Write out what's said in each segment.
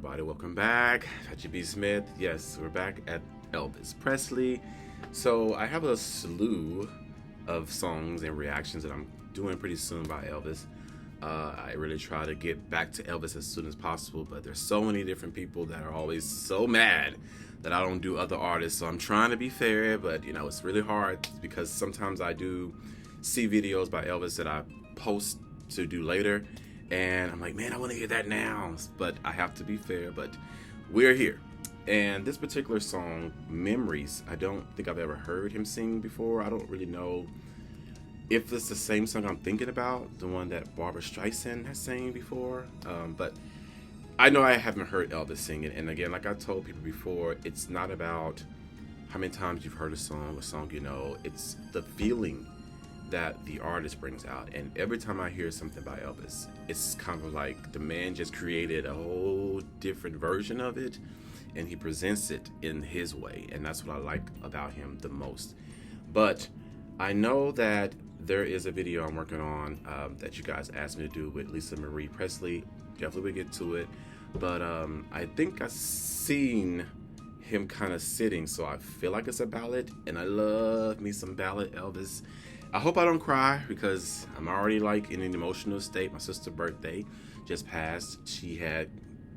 everybody? Welcome back. Patrick B. Smith. Yes, we're back at Elvis Presley. So I have a slew of songs and reactions that I'm doing pretty soon by Elvis. I really try to get back to Elvis as soon as possible, but there's so many different people that are always so mad that I don't do other artists. So I'm trying to be fair, but it's really hard because sometimes I do see videos by Elvis that I post to do later, and I'm like, man, I want to hear that now, but I have to be fair. But we're here, and this particular song, Memories, I don't think I've ever heard him sing before. I don't really know if it's the same song I'm thinking about, the one that Barbara Streisand has sang before, but I know I haven't heard Elvis sing it. And again, like I told people before, it's not about how many times you've heard a song it's the feeling that the artist brings out. And every time I hear something by Elvis, it's kind of like the man just created a whole different version of it, and he presents it in his way, and that's what I like about him the most. But I know that there is a video I'm working on that you guys asked me to do with Lisa Marie Presley. Definitely we'll get to it, but I think I've seen him kind of sitting, so I feel like it's a ballad, and I love me some ballad Elvis. I hope I don't cry because I'm already like in an emotional state. My sister's birthday just passed. She had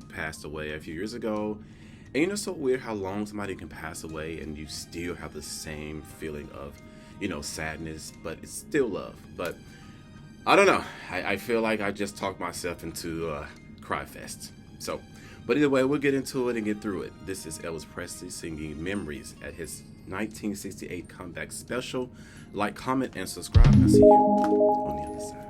passed away a few years ago. And it's so weird how long somebody can pass away and you still have the same feeling of, sadness, but it's still love. But I don't know. I feel like I just talked myself into cry fest. So, but either way, we'll get into it and get through it. This is Elvis Presley singing Memories at his 1968 comeback special. Like, comment, and subscribe, and I'll see you on the other side.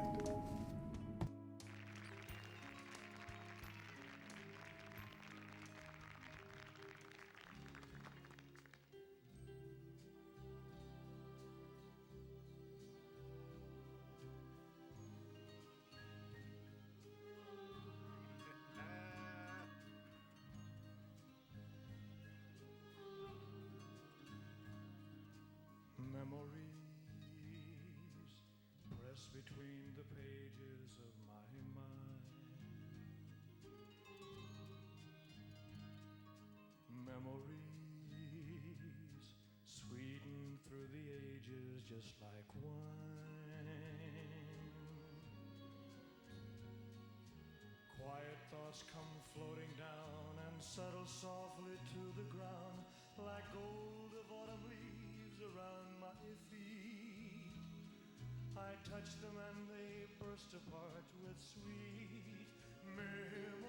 Memories press between the pages of my mind. Memories sweeten through the ages just like wine. Quiet thoughts come floating down and settle softly to the ground like gold of autumn leaves around my feet. I touch them and they burst apart with sweet memories.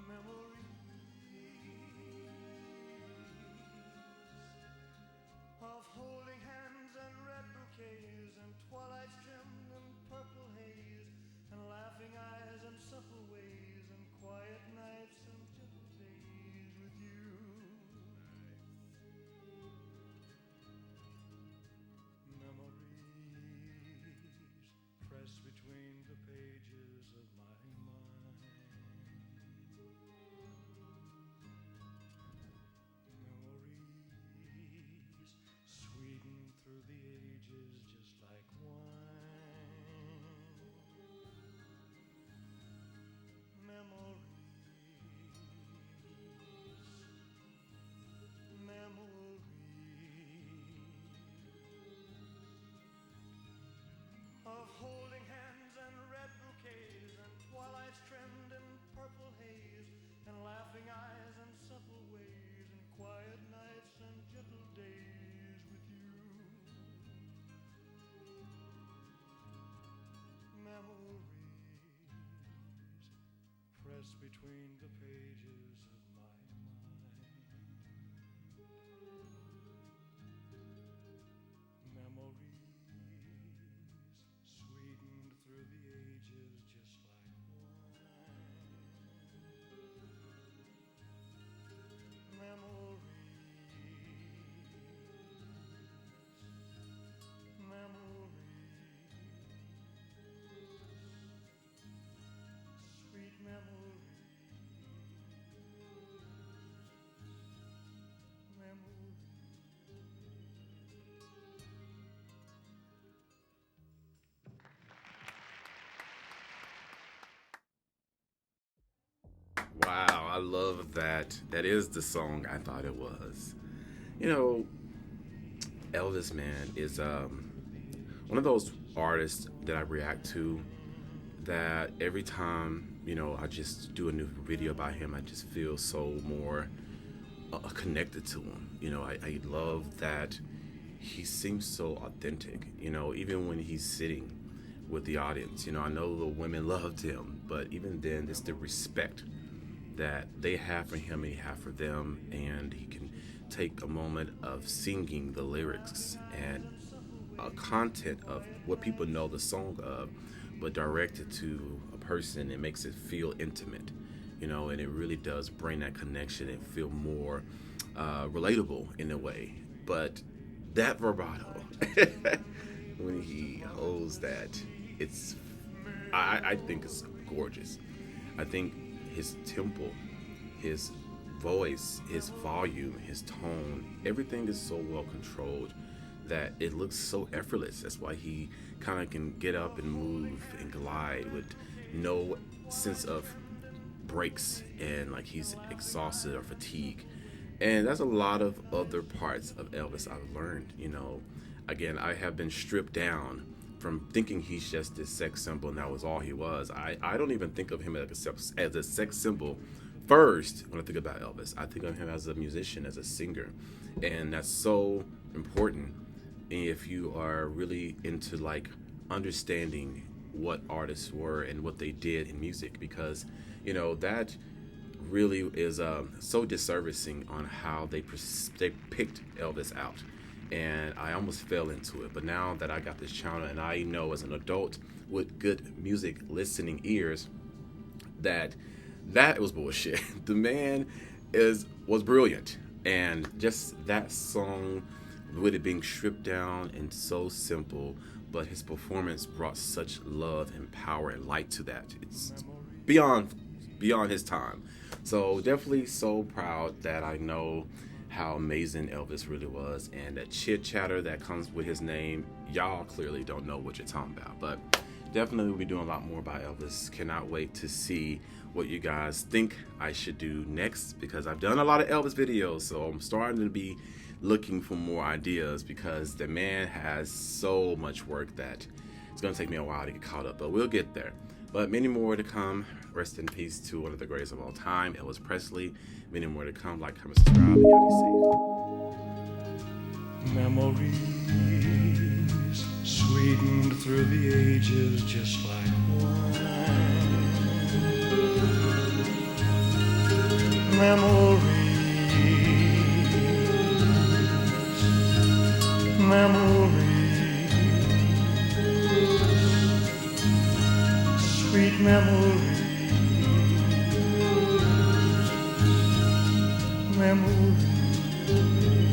Memories of holding hands and red bouquets and twilights trimmed in purple haze and laughing eyes and supple ways and quiet nights and gentle days with you. Memories press between the pages of my mind. Memories sweeten through the ages just like wine. Memories, memories of holding hands and red bouquets and twilights trimmed in purple haze and laughing eyes and supple ways and quiet nights and gentle days with you. Memories press between the pages of my mind. Memories sweetened through the ages just like wine. Memories, memories, sweet memories. Wow, I love that. That is the song I thought it was. You know, Elvis, man, is one of those artists that I react to that every time, I just do a new video about him, I just feel so more connected to him. I love that he seems so authentic, even when he's sitting with the audience. I know the women loved him, but even then, it's the respect that they have for him and he have for them, and he can take a moment of singing the lyrics and content of what people know the song of, but direct it to a person. It makes it feel intimate, and it really does bring that connection and feel more relatable in a way. But that vibrato, when he holds that, it's I think it's gorgeous. I think his tempo, his voice, his volume, his tone, everything is so well controlled that it looks so effortless. That's why he kind of can get up and move and glide with no sense of breaks and like he's exhausted or fatigued. And that's a lot of other parts of Elvis I've learned. Again, I have been stripped down from thinking he's just this sex symbol and that was all he was. I don't even think of him as a sex symbol first when I think about Elvis. I think of him as a musician, as a singer. And that's so important if you are really into like understanding what artists were and what they did in music, because that really is so disservicing on how they picked Elvis out. And I almost fell into it, but now that I got this channel and I know as an adult with good music listening ears that was bullshit. The man was brilliant, and just that song, with it being stripped down and so simple, but his performance brought such love and power and light to that. It's beyond his time. So definitely so proud that I know how amazing Elvis really was, and that chit chatter that comes with his name, y'all clearly don't know what you're talking about. But definitely we'll be doing a lot more about Elvis. Cannot wait to see what you guys think I should do next, because I've done a lot of Elvis videos, so I'm starting to be looking for more ideas, because the man has so much work that it's going to take me a while to get caught up, but we'll get there. But many more to come. Rest in peace to one of the greatest of all time, Elvis Presley. Many more to come. Like, comment, subscribe, and y'all be safe. Memories sweetened through the ages just like wine. Memories, sweet memories, memories.